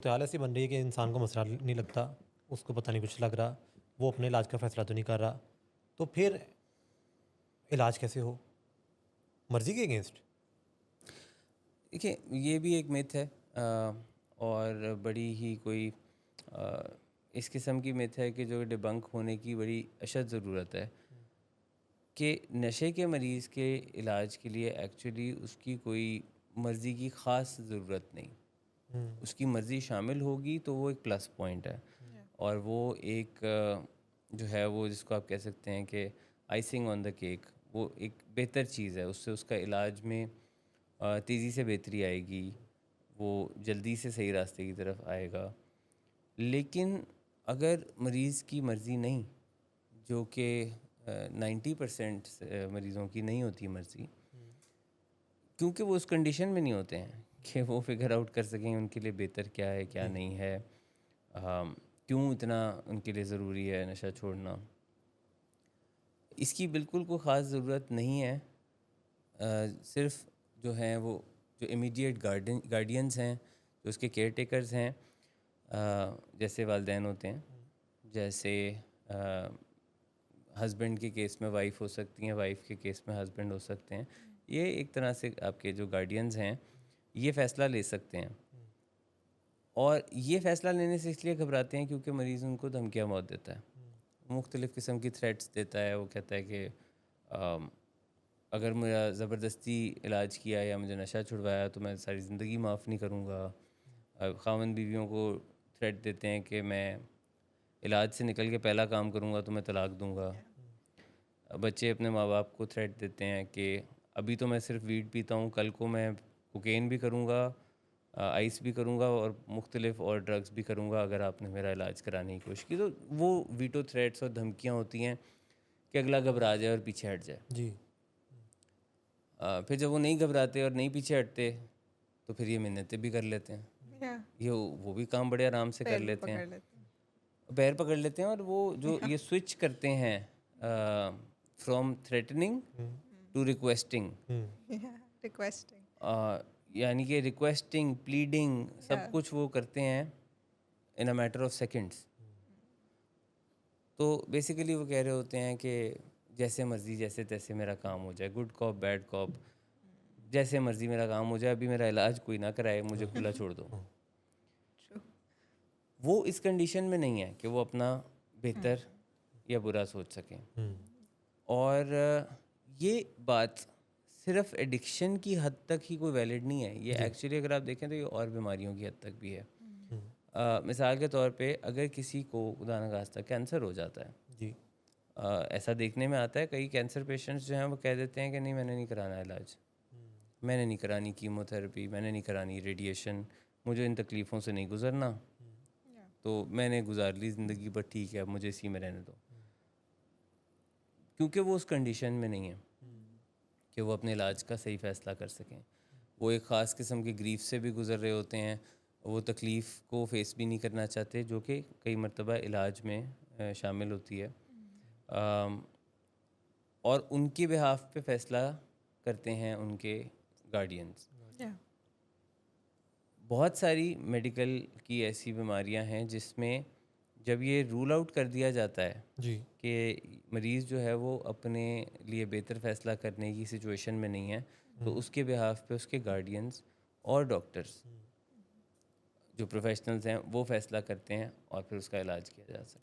तो हाल ऐसी बन रही है कि इंसान को मसला नहीं लगता, उसको पता नहीं कुछ लग रहा, वो अपने इलाज का फ़ैसला तो नहीं कर रहा, तो फिर इलाज कैसे हो? मर्ज़ी के अगेंस्ट? देखिए, ये भी एक मिथ है और बड़ी ही कोई अ, इस किस्म की मिथ है कि जो डिबंक होने की बड़ी अशद ज़रूरत है कि नशे के मरीज़ के इलाज के लिए एक्चुअली उसकी कोई मर्ज़ी की ख़ास ज़रूरत नहीं। हुँ, उसकी मर्ज़ी शामिल होगी तो वो एक प्लस पॉइंट है Yeah. और वो एक जो है वो जिसको आप कह सकते हैं कि आइसिंग ऑन द केक, वो एक बेहतर चीज़ है। उससे उसका इलाज में तेज़ी से बेहतरी आएगी, वो जल्दी से सही रास्ते की तरफ आएगा। लेकिन अगर मरीज़ की मर्ज़ी नहीं, जो कि 90% मरीज़ों की नहीं होती मर्ज़ी, हुँ, क्योंकि वो उस कंडीशन में नहीं होते हैं कि वो फिगर आउट कर सकें उनके लिए बेहतर क्या है, क्या जी, नहीं है, क्यों इतना उनके लिए ज़रूरी है नशा छोड़ना। इसकी बिल्कुल कोई ख़ास ज़रूरत नहीं है। सिर्फ़ जो हैं वो जो इमीडिएट गार्डियंस हैं, जो उसके केयर टेकर्स हैं, जैसे वालिदैन होते हैं, हुँ, जैसे हस्बैंड के केस में वाइफ़ हो सकती हैं, वाइफ़ के केस में हस्बैंड हो सकते हैं। ये एक तरह से आपके जो गार्डियंस हैं, ये फ़ैसला ले सकते हैं। हुँ, और ये फ़ैसला लेने से इसलिए घबराते हैं क्योंकि मरीज़ उनको धमकियाँ बहुत देता है, हुँ, मुख्तलिफ़ किस्म की थ्रेट्स देता है। वो कहता है कि अगर मेरा ज़बरदस्ती इलाज किया या मुझे नशा छुड़वाया तो मैं सारी ज़िंदगी माफ़ नहीं करूँगा। ख़ावंद बीवियों को थ्रेट देते हैं कि मैं इलाज से निकल के पहला काम करूँगा तो मैं तलाक दूँगा। Yeah. हुँ, बच्चे अपने माँ बाप को थ्रेट देते हैं कि अभी तो मैं सिर्फ वीड पीता हूँ, कल को मैं कोकेन भी करूँगा, आइस भी करूँगा और मुख्तलिफ़ और ड्रग्स भी करूँगा अगर आपने मेरा इलाज कराने की कोशिश की। तो वो वीटो थ्रेट्स और धमकियाँ होती हैं कि अगला घबरा जाए और पीछे हट जाए। जी, फिर जब वो नहीं घबराते और नहीं पीछे हटते तो फिर ये मिन्नतें भी कर लेते हैं। Yeah. ये वो भी काम बड़े आराम से कर पैर भी लेते हैं, पकड़ लेते हैं। पैर पकड़ लेते हैं और वो जो Yeah. ये स्विच करते हैं फ्रॉम थ्रेटनिंग हुँ, टू रिक्वेस्टिंग, हुँ, Yeah. Requesting. यानी कि रिक्वेस्टिंग, प्लीडिंग, सब Yeah. कुछ वो करते हैं इन अ मैटर ऑफ सेकंड्स। तो बेसिकली वो कह रहे होते हैं कि जैसे मर्ज़ी जैसे तैसे मेरा काम हो जाए, गुड कॉप बैड कॉप, जैसे मर्ज़ी मेरा काम हो जाए, अभी मेरा इलाज कोई ना कराए, मुझे हाँ, खुला छोड़ दो। हाँ, True. वो इस कंडीशन में नहीं है कि वो अपना बेहतर या बुरा सोच सकें। हुँ, और ये बात सिर्फ एडिक्शन की हद तक ही कोई वैलिड नहीं है, ये जी, एक्चुअली अगर आप देखें तो ये और बीमारियों की हद तक भी है। हुँ, मिसाल के तौर पे अगर किसी को खुदा न खास्ता कैंसर हो जाता है, जी, ऐसा देखने में आता है कई कैंसर पेशेंट्स जो हैं वो कह देते हैं कि नहीं मैंने नहीं कराना इलाज, हुँ, मैंने नहीं करानी कीमोथेरेपी, मैंने नहीं करानी रेडिएशन, मुझे इन तकलीफ़ों से नहीं गुजरना, हुँ, Yeah. तो मैंने गुजार ली ज़िंदगी, पर ठीक है अब मुझे इसी में रहने दो। हुँ, क्योंकि वो उस कंडीशन में नहीं है हुँ, कि वो अपने इलाज का सही फ़ैसला कर सकें। वो एक ख़ास किस्म की ग्रीफ से भी गुज़र रहे होते हैं, वो तकलीफ़ को फ़ेस भी नहीं करना चाहते, जो कि कई मर्तबा इलाज में शामिल होती है। अम, और उनके बिहाफ़ पे फ़ैसला करते हैं उनके गार्डियंस। Yeah. बहुत सारी मेडिकल की ऐसी बीमारियां हैं जिसमें जब ये रूल आउट कर दिया जाता है जी, कि मरीज़ जो है वो अपने लिए बेहतर फ़ैसला करने की सिचुएशन में नहीं है, तो हुँ, उसके बिहाफ़ पे उसके गार्डियंस और डॉक्टर्स हुँ। जो प्रोफेशनल्स हैं वो फ़ैसला करते हैं और फिर उसका इलाज किया जा सकता है।